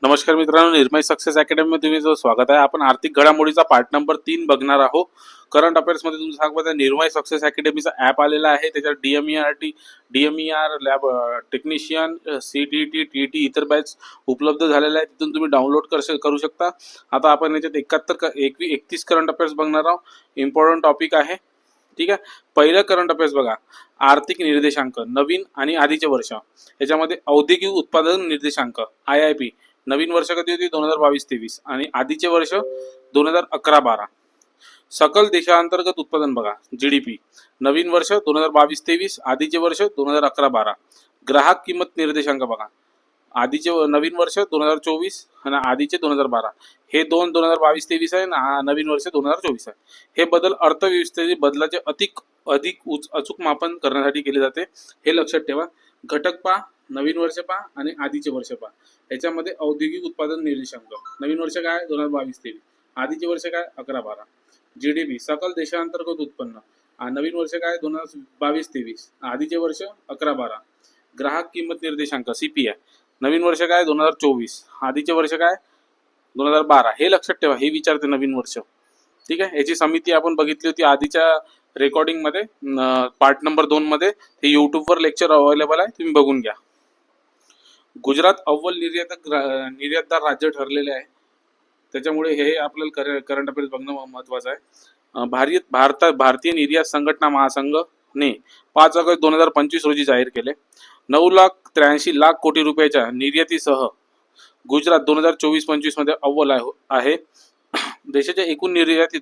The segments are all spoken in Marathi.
नमस्कार मित्रांनो, निर्मय सक्सेस अकॅडमी मध्ये तुम्ही स्वागत आहे. आपण आर्थिक घडामोडीचा पार्ट नंबर 3 बघणार आहोत. करंट अफेअर्स मध्ये तुमचं सांगत आहे, निर्मय सक्सेस अकॅडमीचा ॲप आलेला आहे. त्याच्यात DMER lab technician, CTT, TT इतर बॅच उपलब्ध झालेल्या आहेत. तिथून तुम्ही डाउनलोड करू शकता. आता आपण याच्यात 31 करंट अफेअर्स बघणार आहोत. इम्पॉर्टंट टॉपिक आहे. ठीक आहे. पहिलं करंट अफेअर्स बघा, आर्थिक निर्देशांक नवीन आणि आधीचे वर्ष. याच्यामध्ये औद्योगिक उत्पादन निर्देशांक IIP नवीन वर्ष कधी होती 2022-23 आणि आधीचे वर्ष 2011-12. सकल देशांतर्गत उत्पादन बघा, GDP नवीन वर्ष 2022-23, आधीचे वर्ष 2011-12. ग्राहक किंमत निर्देशांक बघा, आधीचे नवीन वर्ष 2024 आणि आधीचे 2012. हे 2022-23 आहे ना, नवीन वर्ष 2024 आहे. हे बदल अर्थव्यवस्थेतील बदलाचे अधिक अचूक मापन करण्यासाठी केले जाते. हे लक्षात ठेवा. घटक पहा, नवीन वर्ष पहा आणि आधीचे वर्ष पहा. याच्यामध्ये औद्योगिक उत्पादन निर्देशांक नवीन वर्ष काय 2022-23, आधीचे वर्ष काय 11-12. GDP सकल देशांतर्गत उत्पन्न नवीन वर्ष काय 2022-23, आधीचे वर्ष 11-12. ग्राहक किंमत निर्देशांक CPI नवीन वर्ष काय 2024, आधीचे वर्ष काय 2012. हे लक्षात ठेवा, हे विचारते नवीन वर्ष. ठीक आहे. याची समिती आपण बघितली होती आधीच्या रेकॉर्डिंग मध्ये, पार्ट नंबर 2 मध्ये. ते युट्यूबवर लेक्चर अवेलेबल आहे, तुम्ही बघून घ्या. गुजरात अव्वल निर्यातदार राज्य ठरलेले आहे. त्याच्यामुळे हे आपल्याला करंट अफेअर्स बघणं महत्वाचं आहे. भारतीय निर्यात संघटना महासंघने 5 ऑगस्ट 2025 रोजी जाहीर केले. 9,83,00,000 कोटी रुपयाच्या निर्यातीसह गुजरात 2024-25 मध्ये अव्वल आहे. देशाच्या एकूण निर्यातीत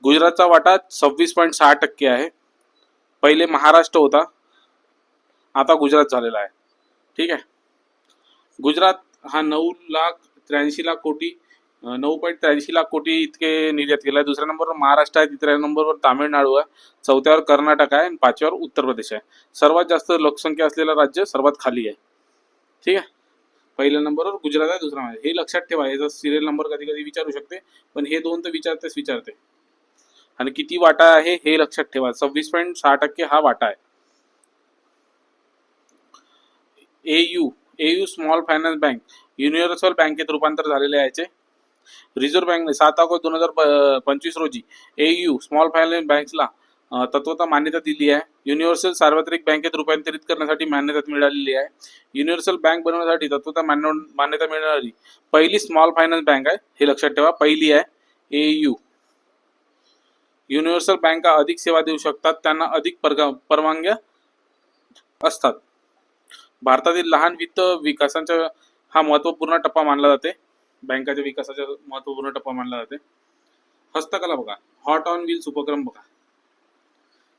गुजरातचा वाटा 26.6% आहे. पहिले महाराष्ट्र होता, आता गुजरात झालेला आहे. ठीक आहे. गुजरात हा 9,83,00,000 कोटी 9.83 कोटी इतके निर्यात केला. दुसऱ्या नंबरवर महाराष्ट्र आहे, तिसऱ्या नंबरवर तामिळनाडू आहे, चौथ्यावर कर्नाटक आहे आणि 5व्यावर उत्तर प्रदेश आहे. सर्वात जास्त लोकसंख्या असलेलं राज्य सर्वात खाली आहे. ठीक आहे. पहिल्या नंबरवर गुजरात आहे, दुसरा आहे. हे लक्षात ठेवा. याचा सिरियल नंबर कधी कधी विचारू शकते, पण हे दोन तर विचारते. आणि किती वाटा आहे हे लक्षात ठेवा. 26.6% हा वाटा आहे. AU small finance bank universal बँकेत रूपांतर झालेले आहे. याचे रिझर्व्ह बँकने 7 ऑगस्ट 2025 रोजी AU स्मॉल फायनान्स बँक्सला तत्वता मान्यता दिली आहे. युनिव्हर्सल सार्वत्रिक बँकेत रूपांतरित करण्यासाठी मान्यता मिळालेली आहे. युनिव्हर्सल बँक बनवण्यासाठी तत्वता मान्यता मिळणारी पहिली स्मॉल फायनान्स बँक आहे. हे लक्षात ठेवा, पहिली आहे AU. युनिव्हर्सल बँका अधिक सेवा देऊ शकतात, त्यांना अधिक परवानग्या असतात. भारतातील लहान वित्त विकासाचा हा महत्वपूर्ण टप्पा मानला जाते. बँकाच्या विकासाचा महत्वपूर्ण टप्पा मानला जाते. हस्तकला बघा, हॉट ऑन व्हील्स उपक्रम बघा.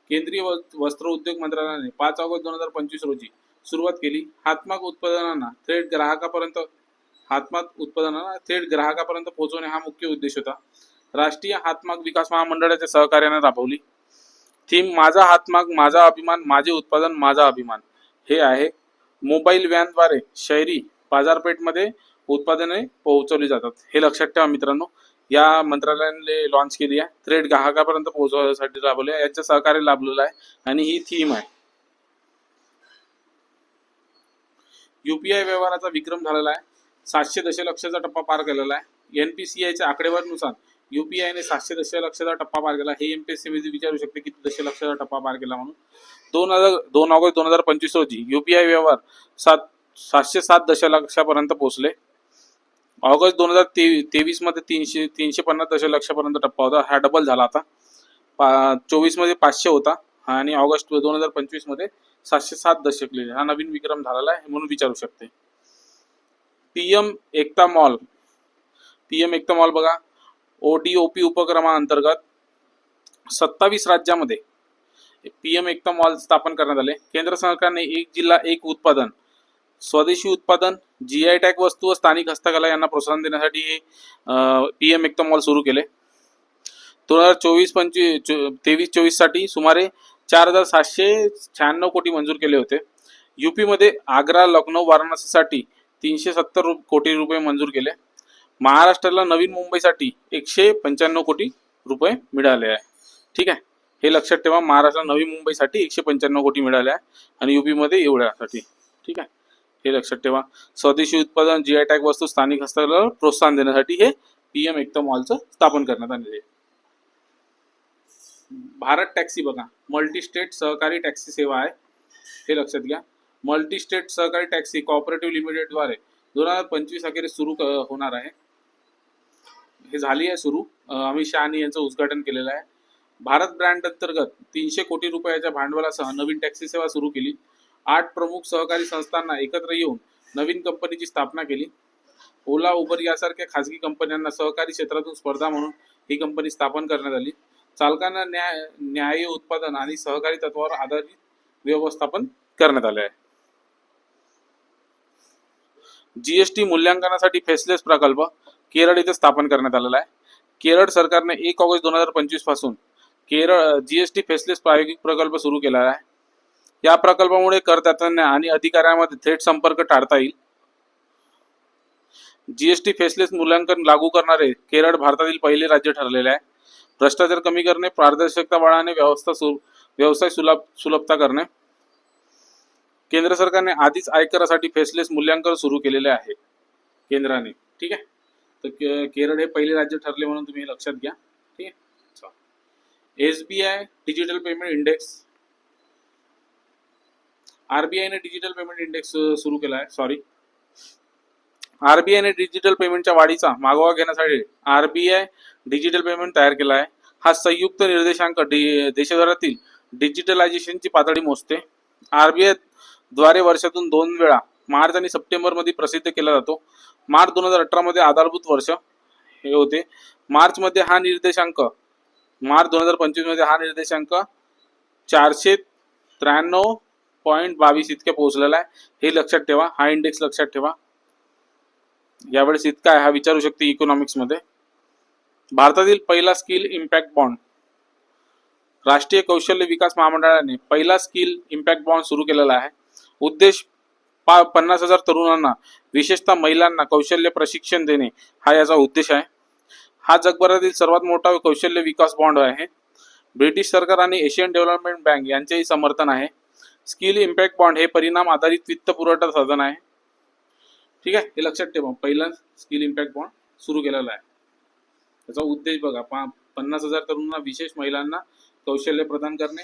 केंद्रीय वस्त्र उद्योग मंत्रालयाने 5 ऑगस्ट 2025 रोजी सुरुवात केली. हातमाग उत्पादनांना थेट ग्राहकापर्यंत पोहोचवणे हा मुख्य उद्देश होता. राष्ट्रीय हातमाग विकास महामंडळाच्या सहकार्याने राबवली. थीम माझा हातमाग माझा अभिमान, माझे उत्पादन माझा अभिमान हे आहे. मोबाईल व्हॅनद्वारे शहरी बाजारपेठमध्ये उत्पादने पोहोचवली जातात. हे लक्षात ठेवा मित्रांनो. या मंत्रालयाने लॉन्च केली आहे. थेट ग्राहकापर्यंत पोहोचवण्यासाठी राबवली आहे. याचं सहकार्य लाभलेलं आहे आणि ही थीम आहे. UPI व्यवहाराचा विक्रम झालेला आहे. 700 दशलक्षाचा टप्पा पार केलेला आहे. NPCIच्या आकडेवारीनुसार UPIने 700 दशलक्षाचा टप्पा पार केला. हे MPSC मध्ये विचारू शकते किती दशलक्षाचा टप्पा पार केला म्हणून. 2 ऑगस्ट 2025 रोजी UPI व्यवहार 707 दशलक्षापर्यंत पोहोचले. ऑगस्ट 2023 मध्ये 350 दशलक्षापर्यंत टप्पा होता. हा डबल झाला. आता 24 मध्ये 500 होता आणि ऑगस्ट 2025 मध्ये 707 दशलक्ष. हा नवीन विक्रम झालेला आहे म्हणून विचारू शकते. PM एकता मॉल बघा. ODOP उपक्रमाअंतर्गत 27 राज्यामध्ये PM एकता मॉल स्थापन करण्यात आले. केंद्र सरकारने एक जिल्हा एक उत्पादन, स्वदेशी उत्पादन, GI टॅग वस्तू व स्थानिक हस्तकला यांना प्रोत्साहन देण्यासाठी PM एकता मॉल सुरू केले. 2023-24 साठी सुमारे 4,796 कोटी मंजूर केले होते. UP मध्ये आग्रा, लखनौ, वाराणसीसाठी 370 कोटी रुपये मंजूर केले. महाराष्ट्राला नवीन मुंबईसाठी 195 कोटी रुपये मिळाले आहे. ठीक आहे. हे लक्षात ठेवा. महाराष्ट्राला नवी मुंबईसाठी 195 कोटी मिळाले आहे आणि UP मध्ये एवढ्यासाठी. ठीक आहे. हे लक्षात ठेवा. स्वदेशी उत्पादन, जीआय टॅग वस्तू, स्थानिक हस्तकलेला प्रोत्साहन देण्यासाठी हे पीएम एकता मॉलचं स्थापन करण्यात आलेले आहे. भारत टॅक्सी बघा, मल्टी स्टेट सहकारी टॅक्सी सेवा आहे, हे लक्षात घ्या. मल्टी स्टेट सहकारी टॅक्सी कॉपरेटिव्ह लिमिटेड द्वारे 2025 अखेरीस सुरू होणार आहे. हे झाली आहे सुरू. अमित शहानी यांचं उद्घाटन केलेलं आहे. भारत ब्रँड अंतर्गत 300 कोटी रुपयाच्या भांडवलासह नवीन टॅक्सी सेवा सुरू केली. 8 प्रमुख सहकारी संस्थांना एकत्र येऊन नवीन कंपनीची स्थापना केली. ओला, उबर यासारख्या खासगी कंपन्यांना सहकारी क्षेत्रातून स्पर्धा म्हणून ही कंपनी स्थापन करण्यात आली. चालकांना न्याय्य उत्पादन आणि सहकारी तत्वावर आधारित व्यवस्थापन करण्यात आले आहे. जीएसटी मूल्यांकनासाठी फेसलेस प्रकल्प केरळ इथे स्थापन करण्यात आलेला आहे. केरळ सरकारने 1 ऑगस्ट 2025 पासून केरळ जीएसटी फेसलेस प्रायोगिक प्रकल्प सुरू केला आहे. या प्रकल्पामुळे करदात्यांना आणि अधिकाऱ्यांमध्ये थेट संपर्क टाळता येईल. जीएसटी फेसलेस मूल्यांकन लागू करणारे केरळ भारतातील पहिले राज्य ठरलेले आहे. भ्रष्टाचार कमी करणे, पारदर्शकता वाढवणे, व्यवसाय सुलभता करणे. केंद्र सरकारने आधीच आयकरासाठी फेसलेस मूल्यांकन सुरू केलेले आहे केंद्राने. ठीक आहे, तर केरळ हे पहिले राज्य ठरले म्हणून तुम्ही लक्षात घ्या. ठीक आहे. एसबीआय डिजिटल पेमेंट इंडेक्स, आरबीआयने डिजिटल पेमेंट इंडेक्स सुरू केला आहे. आरबीआयने डिजिटल पेमेंटच्या वाढीचा मागोवा घेण्यासाठी आरबीआय डिजिटल पेमेंट तयार केला आहे. हा संयुक्त निर्देशांक देशभरातील डिजिटलायझेशनची पातळी मोजते. आरबीआय द्वारे वर्षातून 2 वेळा मार्च आणि सप्टेंबर मध्ये प्रसिद्ध केला जातो. मार्च 2018 मध्ये आधारभूत वर्ष हे होते. मार्च 2025 मध्ये हा निर्देशांक 493.22 इतके पोहोचलेला आहे. हे लक्षात ठेवा, हा इंडेक्स लक्षात ठेवा. यावेळेस इतका आहे हा विचारू शकते इकॉनॉमिक्स मध्ये. भारतातील पहिला स्किल इम्पॅक्ट बॉन्ड, राष्ट्रीय कौशल्य विकास महामंडळाने पहिला स्किल इम्पॅक्ट बॉन्ड सुरू केलेला आहे. उद्देश 50,000 तरुणांना, विशेषतः महिलांना कौशल्य प्रशिक्षण देणे हा याचा उद्देश आहे. हा जगभरातील सर्वात मोठा कौशल्य विकास बॉन्ड आहे. ब्रिटिश सरकार आणि एशियन डेव्हलपमेंट बँक यांचेही समर्थन आहे. स्किल इम्पॅक्ट बॉन्ड हे परिणाम आधारित वित्त पुरवठा साधन आहे. ठीक आहे, हे लक्षात ठेवा. पहिला स्किल इम्पॅक्ट बॉन्ड सुरू केलेला आहे. त्याचा उद्देश बघा, 50,000 तरुणांना, विशेष महिलांना कौशल्य प्रदान करणे.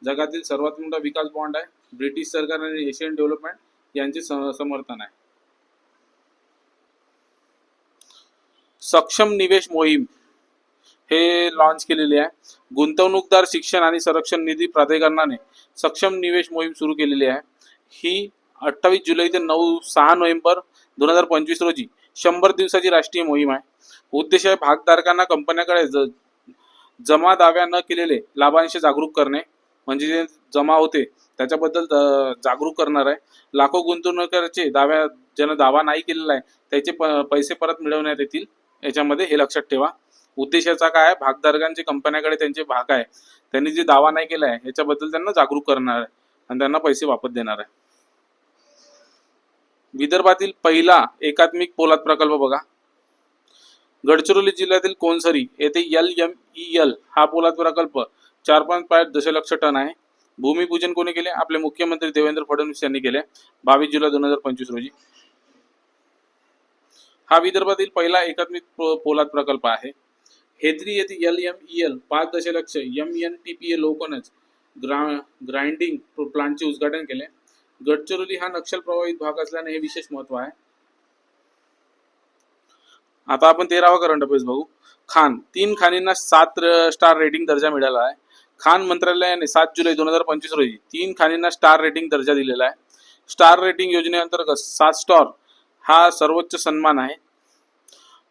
जगातील सर्वात मोठा विकास बॉन्ड आहे. ब्रिटिश सरकार आणि एशियन डेव्हलपमेंट यांचे समर्थन आहे. सक्षम निवेश मोहीम हे लॉन्च केलेली आहे. गुंतवणूकदार शिक्षण आणि संरक्षण निधी प्राधिकरणाने सक्षम निवेश मोहीम सुरू केलेली आहे. ही 28 जुलै ते 6 नोव्हेंबर 2025 रोजी 100 दिवसाची राष्ट्रीय मोहीम आहे. उद्देश आहे भागधारकांना कंपन्याकडे जमा दाव्या न केलेले लाभांश जागरूक करणे, म्हणजे जे जमा होते त्याच्याबद्दल जागरूक करणार आहे. लाखो गुंतवणूकदारांचे ज्यानं दावा नाही केलेला आहे त्याचे पैसे परत मिळवण्यात येतील याच्यामध्ये, हे लक्षात ठेवा. उद्देशाचा काय आहे, भागधारकांचे कंपन्याकडे त्यांचे भाग आहे, त्यांनी जे दावा नाही केला आहे याच्याबद्दल त्यांना जागरूक करणार आहे आणि त्यांना पैसे वापस देणार आहे. विदर्भातील पहिला एकात्मिक पोलाद प्रकल्प बघा, गडचिरोली जिल्ह्यातील कोनसरी येथे LMEL हा पोलाद प्रकल्प 4.5 दशलक्ष टन आहे. भूमिपूजन कोणी केले, आपले मुख्यमंत्री देवेंद्र फडणवीस यांनी केले 22 जुलै 2025 रोजी. हा विदर्भातील पहिला एकात्मिक पोलाद प्रकल्प आहे. हेद्री येथे LMEL 5 दशलक्ष MNTPA लोकनच ग्राइंडिंग प्लांटचे उद्घाटन केले. गडचिरोली हा नक्षल प्रभावित भाग असल्याने हे विशेष महत्व आहे. आता आपण 13वा करंट अफेअर्स बघू. खान, 3 खाणींना 7 स्टार रेटिंग दर्जा मिळाला आहे. खान मंत्रालयाने 7 जुलै 2025 रोजी 3 खाणींना स्टार रेटिंग दर्जा दिलेला आहे. स्टार रेटिंग योजनेअंतर्गत 7 स्टार हा सर्वोच्च सन्मान आहे.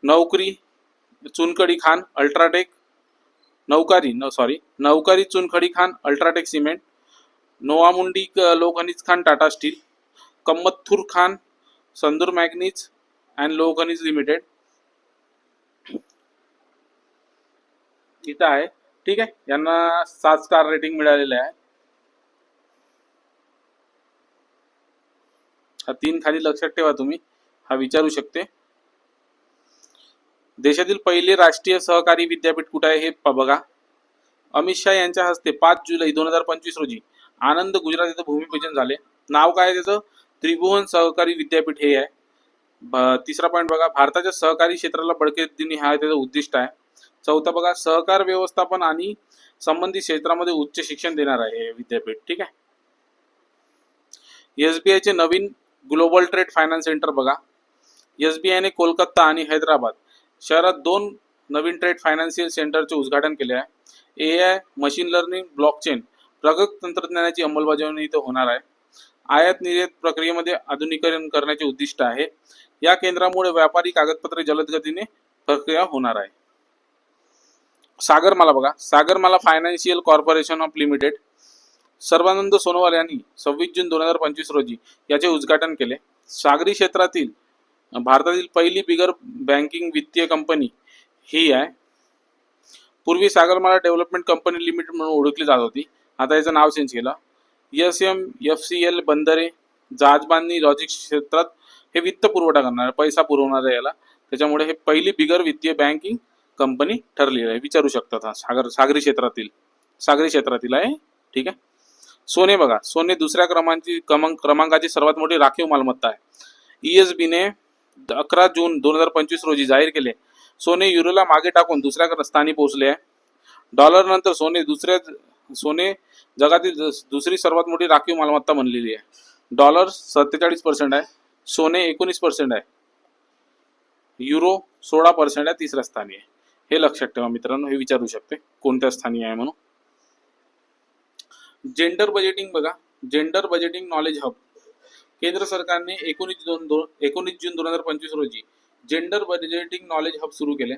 नौकरी चुनखडी खान अल्ट्राटेक, नौकारी चुनखडी खान अल्ट्राटेक सिमेंट, नोवामुंडी लोहखनिज खान टाटा स्टील, कम्मथूर खान संदूर मॅग्नीज अँड लोहखनिज लिमिटेड इथं आहे. ठीक आहे, यांना 7 स्टार रेटिंग मिळालेले आहे. हा 3 खाली लक्षात ठेवा तुम्ही, हा विचारू शकते. देशातील पहिले राष्ट्रीय सहकारी विद्यापीठ कुठे आहे हे बघा. अमित शहा यांच्या हस्ते 5 जुलै 2025 रोजी आनंद गुजरात येथे भूमिपूजन झाले. नाव काय त्याचं, त्रिभुवन सहकारी विद्यापीठ हे आहे. तिसरा पॉईंट बघा, भारताच्या सहकारी क्षेत्राला बळकटी देणे हा त्याचं उद्दिष्ट आहे. चौथा बघा, सहकार व्यवस्थापन आणि संबंधित क्षेत्रामध्ये उच्च शिक्षण देणार आहे हे विद्यापीठ. ठीक आहे. SBI चे नवीन ग्लोबल ट्रेड फायनान्स सेंटर बघा. SBI ने कोलकाता आणि हैदराबाद शहरात 2 नवीन ट्रेड फायनान्शियल सेंटरचे उद्घाटन केले आहे. AI, मशीन लर्निंग, ब्लॉकचेन प्रगत तंत्रज्ञानाची अंमलबजावणी इथे होणार आहे. आयात निर्यात प्रक्रियेमध्ये आधुनिकीकरण करण्याचे उद्दिष्ट आहे. या केंद्रामुळे व्यापारी कागदपत्रे जलद गतीने प्रक्रिया होणार आहे. सागरमाला बघा. Sagarmala financial corporation of limited Sarbananda Sonowal यांनी 26 जून 2025 रोजी याचे उद्घाटन केले. सागरी क्षेत्रातील भारतातील पहिली बिगर बँकिंग वित्तीय कंपनी ही आहे. पूर्वी सागरमाला डेव्हलपमेंट कंपनी लिमिटेड म्हणून ओळखली जात होती. आता याचं नाव चेंज केलं. SMFCL बंदरे, जहाजबांधणी, लॉजिस्टिक्स क्षेत्रात हे वित्त पुरवठा करणार, पैसा पुरवणार आहे याला. त्याच्यामुळे हे पहिली बिगर वित्तीय बँकिंग कंपनी ठरली आहे. विचारू शकतात हा सागरी क्षेत्रातील आहे. ठीक आहे. सोने बघा. सोने दुसऱ्या क्रमांकाची सर्वात मोठी राखीव मालमत्ता आहे. ESB ने 11 जून 2025 रोजी जाहीर केले. सोने युरोला मागे टाकून दुसऱ्या स्थानी पोहोचले आहे. डॉलर नंतर सोने जगातील दुसरी सर्वात मोठी राखीव मालमत्ता बनलेली आहे. डॉलर 47% आहे, सोने 19% आहे, युरो 16% आहे, तिसऱ्या स्थानी आहे. हे लक्षात ठेवा मित्रांनो. हे विचारू शकते कोणत्या स्थानी आहे म्हणून. जेंडर बजेटिंग बघा. जेंडर बजेटिंग नॉलेज हब केंद्र सरकारने 19 जून 2025 रोजी जेंडर बजेटिंग नॉलेज हब सुरू केले.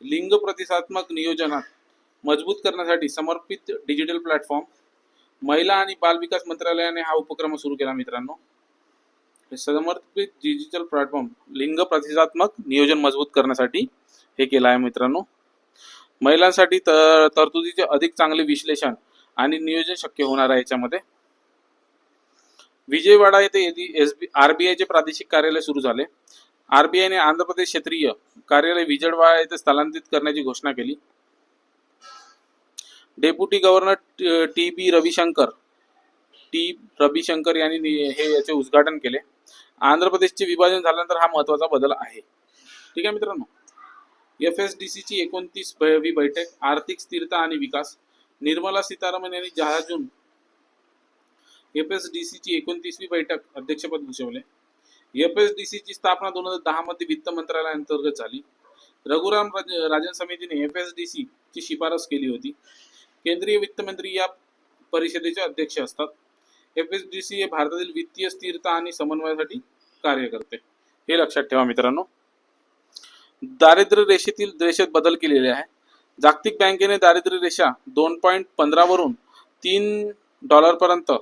लिंग प्रतिसादात्मक नियोजनात मजबूत करण्यासाठी समर्पित डिजिटल प्लॅटफॉर्म. महिला आणि बाल विकास मंत्रालयाने हा उपक्रम सुरू केला मित्रांनो. समर्पित डिजिटल प्लॅटफॉर्म लिंग प्रतिसादात्मक नियोजन मजबूत करण्यासाठी हे केलं आहे मित्रांनो. महिलांसाठी तरतुदीचे अधिक चांगले विश्लेषण आणि नियोजन शक्य होणार आहे याच्यामध्ये. विजयवाडा येथे RBI चे प्रादेशिक कार्यालय सुरू झाले. RBI ने आंध्र प्रदेश क्षेत्रीय कार्यालय विजयवाडा येथे स्थलांतरित करण्याची घोषणा केली. डेप्युटी गव्हर्नर टी रविशंकर यांनी हे याचे उद्घाटन केले. आंध्र प्रदेशचे विभाजन झाल्यानंतर हा महत्त्वाचा बदल आहे. ठीक आहे मित्रांनो. FSDC ची 29वी बैठक, आर्थिक स्थिरता आणि विकास. निर्मला सीतारामन यांनी 10 जून FSDC ची 29वी बैठक अध्यक्षपद भूषवले. FSDC ची स्थापना 2010 मध्ये वित्त मंत्रालयाअंतर्गत झाली. रघुराम राजन समितीने FSDC ची शिफारस केली होती. केंद्रीय वित्त मंत्री या परिषदेचे अध्यक्ष असतात. FSDC हे भारतातील वित्तीय स्थिरता आणि समन्वयासाठी कार्य करते. हे लक्षात ठेवा मित्रांनो. दारिद्र्य रेषेत बदल केलेले आहे. जागतिक बँकेने दारिद्र्य रेषा 2.15 वरून $3 पर्यंत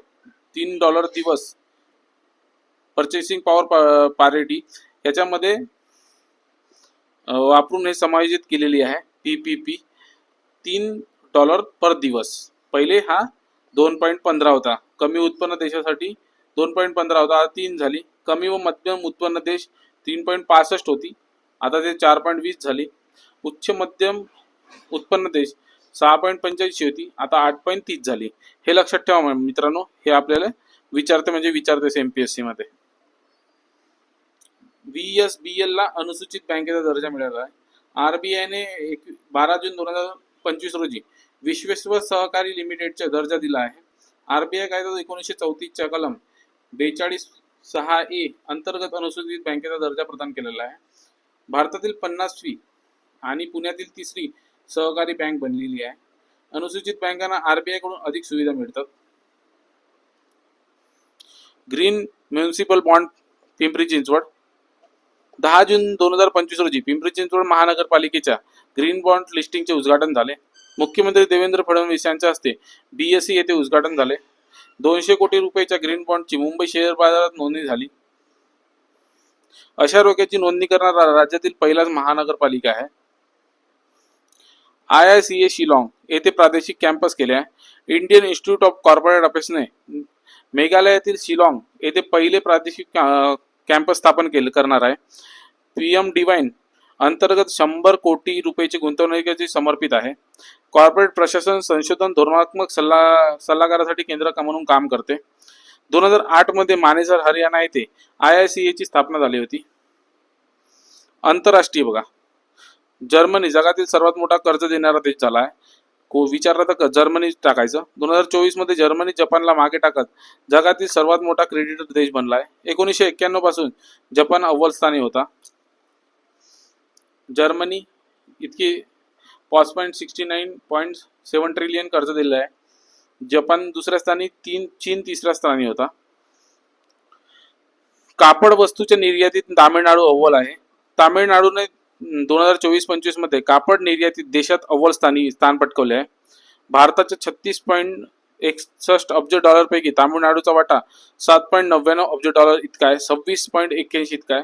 $3 दिवस परचेसिंग पॉवर पॅरिटी याच्यामध्ये वापरून हे समायोजित केलेली आहे. PPP $3 पर दिवस. पहिले हा 2.15 होता. कमी उत्पन्न देशासाठी 2.15 होता, आता 3 झाली. कमी व मध्यम उत्पन्न देश 3.65 होती, आता ते 4.20 झाली. उच्च मध्यम उत्पन्न देश 6.85 होती, आता 8.30 झाली. हे लक्षात ठेवा मित्रांनो. हे आपल्याला विचारतेस MPSC मध्ये. VSBL ला अनुसूचित बँकेचा दर्जा मिळाला आहे. RBI ने 12 जून 2025 रोजी विश्वेश्वर सहकारी लिमिटेडचा दर्जा दिला आहे. RBI कायदा 1934 च्या कलम 42(6)A अंतर्गत अनुसूचित बँकेचा दर्जा प्रदान केलेला आहे. भारतातील 50वी आणि पुण्यातील 3री सहकारी बँक बनलेली आहे. अनुसूचित बँकांना RBI कडून अधिक सुविधा मिळतात. Green municipal bond Pimpri Chinchwad. 10 जून 2025 रोजी पिंपरी चिंचवड महानगरपालिकेच्या ग्रीन बॉन्ड लिस्टिंगचे उद्घाटन झाले. मुख्यमंत्री देवेंद्र फडणवीस यांच्या हस्ते BSE येथे उद्घाटन झाले. 200 कोटी रुपयाच्या ग्रीन बॉन्डची मुंबई शेअर बाजारात नोंदणी झाली. अशा रोख्याची नोंदणी करणारा राज्यातील पहिलाच महानगरपालिका आहे. IICA शिलाँग येथे प्रादेशिक कॅम्पस केले आहे. इंडियन इन्स्टिट्यूट ऑफ कॉर्पोरेट अफेअर्सने मेघालयातील शिलाँग येथे पहिले प्रादेशिक कॅम्पस स्थापन करणार आहे. PM डिवाइन अंतर्गत 100 कोटी रुपयाची गुंतवणुकीची समर्पित आहे. कॉर्पोरेट प्रशासन संशोधन धोरणात्मक सल्लागारासाठी केंद्र म्हणून काम करते. 2008 मध्ये मानेसर हरियाणा येथे IICA ची स्थापना झाली होती. आंतरराष्ट्रीय बघा, जर्मनी जगातील सर्वात मोठा कर्ज देणारा देश झाला आहे. विचारलं तर जर्मनी टाकायचं. 2024 मध्ये जर्मनी जपानला मागे टाकत जगातील सर्वात मोठा क्रेडिटर देश बनला आहे. 1991 पासून जपान अव्वल स्थानी होता. जर्मनी इतकी 5.69.7 ट्रिलियन कर्ज दिलं आहे. जपान दुसऱ्या स्थानी, चीन तिसऱ्या स्थानी होता. कापड वस्तूच्या निर्यातीत तामिळनाडू अव्वल आहे. तामिळनाडूने 2024-25 मध्ये कापड निर्यातीत देशात अव्वल स्थान पटकवले आहे. भारताच्या 36.61 अब्ज डॉलर पैकी तामिळनाडूचा वाटा 7.99 अब्ज डॉलर इतका आहे, 26.81 इतका आहे.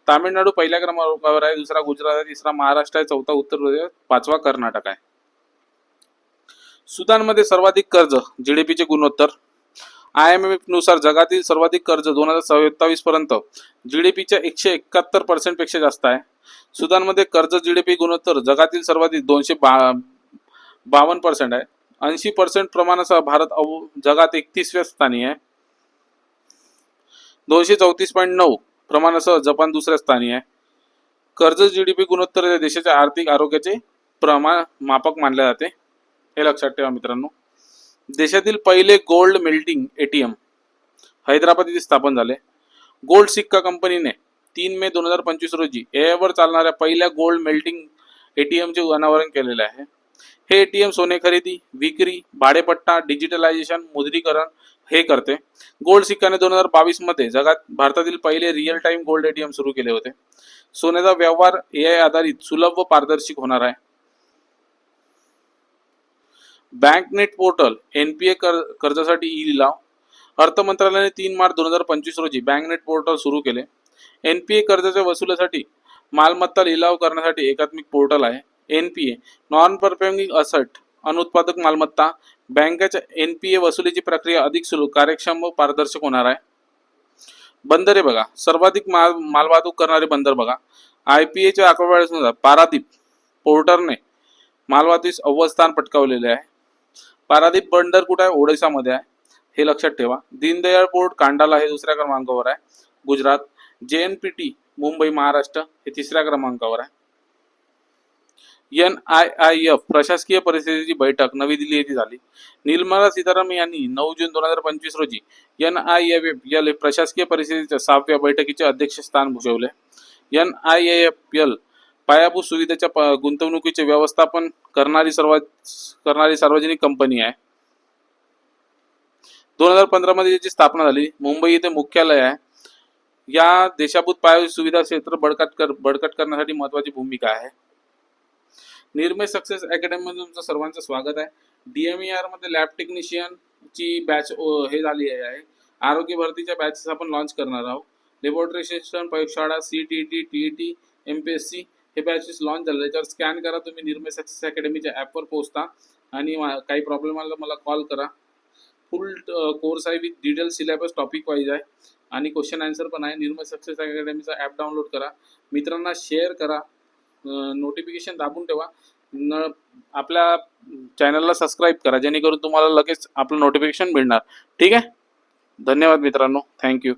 तामिळनाडू पहिल्या क्रमांकावर आहे, दुसरा गुजरात आहे, तिसरा महाराष्ट्र आहे, चौथा उत्तर प्रदेश, पाचवा कर्नाटक आहे. सुदानमध्ये सर्वाधिक कर्ज जीडीपीचे गुणोत्तर. IMF नुसार जगातील सर्वाधिक कर्ज 2027 पर्यंत जीडीपीच्या 171% पेक्षा जास्त आहे. सुदानमध्ये कर्ज जीडीपी गुणोत्तर जगातील सर्वाधिक 252% आहे. 80% प्रमाणासह भारत जगात 31व्या स्थानी आहे. 234.9 प्रमाणासह जपान दुसऱ्या स्थानी आहे. कर्ज जीडीपी गुणोत्तर हे देशाच्या आर्थिक आरोग्याचे मापक मानले जाते, हे लक्षात ठेवा मित्रांनो. देशातील पहिले गोल्ड मेल्टिंग ATM हैदराबाद येथे स्थापन झाले. गोल्ड सिक्का कंपनीने 3 मे 2025 रोजी एअरवर चालणाऱ्या पहिल्या गोल्ड मेल्टिंग ATM चे अनावरण केलेले आहे. हे ATM सोने खरेदी, विक्री, भाडेपट्टा, डिजिटलायझेशन, मुद्रीकरण हे करते. गोल्ड सिक्काने 2022 मध्ये भारतातील पहिले रिअल टाइम गोल्ड ATM सुरू केले होते. सोन्याचा व्यवहार AI आधारित सुलभ व पारदर्शक होणार आहे. बँक नेट पोर्टल NPA कर्जासाठी लिलाव. अर्थ मंत्रालयाने 3 मार्च 2025 रोजी बँक नेट पोर्टल सुरू केले. NPA कर्जाच्या वसुलीसाठी मालमत्ता लिलाव करण्यासाठी एकात्मिक पोर्टल आहे. NPA नॉन परफॉर्मिंग असेट अनुत्पादक मालमत्ता. बँकेच्या NPA वसुलीची प्रक्रिया अधिक सुलभ, कार्यक्षम व पारदर्शक होणार आहे. बंदरे बघा, सर्वाधिक मालवाहतूक करणारे बंदर बघा. IPA च्या आकडेवारीनुसार पारादीप पोर्टरने मालवाहतुकीस अव्वल स्थान पटकावलेले आहे. पारादीप बंदर कुठे आहे? ओडिसामध्ये आहे, हे लक्षात ठेवा. दीनदयाळ पोर्ट कांडाला हे दुसऱ्या क्रमांकावर आहे, गुजरात. JNPT मुंबई महाराष्ट्र हे तिसऱ्या क्रमांकावर आहे. NIIF प्रशासकीय परिषदेची बैठक नवी दिल्ली येथे झाली. निर्मला सीतारामन यांनी 9 जून 2025 रोजी NIIF प्रशासकीय परिषदेच्या 6व्या बैठकीचे अध्यक्षस्थान भूषवले. NIIF पायाभूत सुविधेच्या गुंतवणुकीचे व्यवस्थापन करणारी सार्वजनिक कंपनी आहे. 2015 मध्ये याची स्थापना झाली. मुंबई येथे मुख्यालय आहे. या देशाभूत पायाभूत सुविधा क्षेत्र बळकट करण्यासाठी महत्त्वाची भूमिका आहे. निर्मय सक्सेस अकॅडमी मध्ये तुमचं सर्वांचं स्वागत आहे. DMER मध्ये लॅब टेक्निशियन ची बॅच हे झाली आहे. आरोग्य भरतीच्या बॅचेस आपण लॉन्च करणार आहोत. लॅबोरेटरी असिस्टंट, प्रयोगशाळा, CTET, TET, MPSC हे बॅचेस लॉन्च झाले. त्याच्यावर स्कॅन करा, तुम्ही निर्मय सक्सेस अकॅडमीच्या ॲपवर पोहोचता आणि काही प्रॉब्लेम आला मला कॉल करा. फुल कोर्स आहे with detail syllabus, topic wise आहे आणि क्वेश्चन आन्सर पण आहे. निर्मय सक्सेस अकॅडमीचा ॲप डाउनलोड करा, मित्रांना शेअर करा, नोटिफिकेशन दाबून ठेवा, आपल्या चॅनलला सबस्क्राईब करा जेणेकरून तुम्हाला लगेच आपलं नोटिफिकेशन मिळणार. ठीक आहे, धन्यवाद मित्रांनो, थँक्यू.